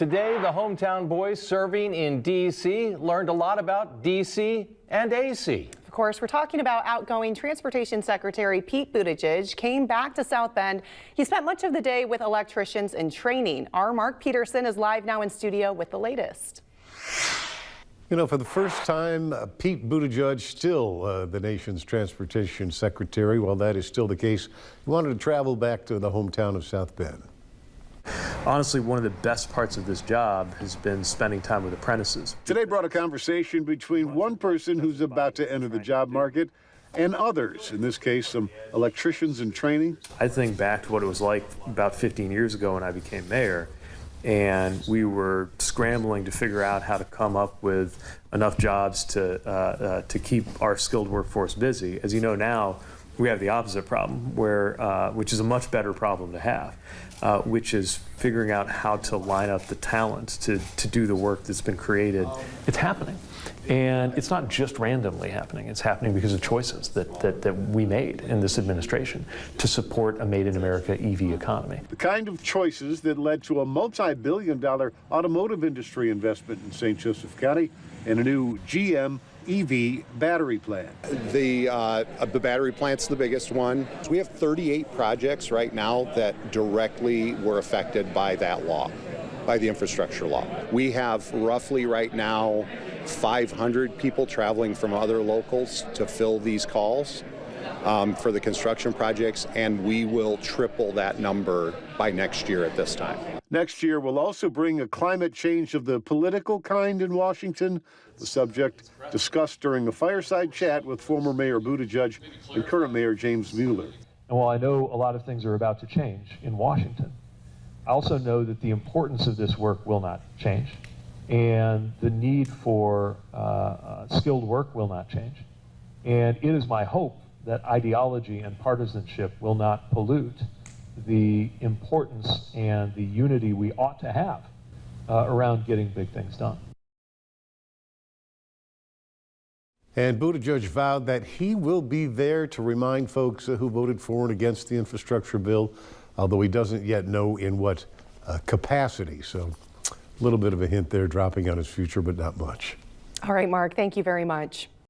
Today, the hometown boys serving in D.C. learned a lot about D.C. and AC. Of course, we're talking about outgoing Transportation Secretary Pete Buttigieg came back to South Bend. He spent much of the day with electricians in training. Our Mark Peterson is live now in studio with the latest. You know, for the first time, Pete Buttigieg, still the nation's transportation secretary. While that is still the case, he wanted to travel back to the hometown of South Bend. Honestly, one of the best parts of this job has been spending time with apprentices. Today brought a conversation between one person who's about to enter the job market and others, in this case, some electricians in training. I think back to what it was like about 15 years ago when I became mayor, and we were scrambling to figure out how to come up with enough jobs to keep our skilled workforce busy. As you know now, we have the opposite problem, which is a much better problem to have, which is figuring out how to line up the talent to do the work that's been created. It's happening. And it's not just randomly happening. It's happening because of choices that we made in this administration to support a made in America EV economy. The kind of choices that led to a multi-billion-dollar automotive industry investment in St. Joseph County and a new GM EV battery plant. The battery plant's the biggest one. We have 38 projects right now that directly were affected by that law, by the infrastructure law. We have roughly right now 500 people traveling from other locals to fill these calls for the construction projects, and we will triple that number by next year at this time. Next year will also bring a climate change of the political kind in Washington, the subject discussed during a fireside chat with former Mayor Buttigieg and current Mayor James Mueller. And while I know a lot of things are about to change in Washington, I also know that the importance of this work will not change, and the need for skilled work will not change. And it is my hope that ideology and partisanship will not pollute the importance and the unity we ought to have around getting big things done. And Buttigieg vowed that he will be there to remind folks who voted for and against the infrastructure bill, although he doesn't yet know in what capacity. So a little bit of a hint there dropping on his future, but not much. All right, Mark, thank you very much.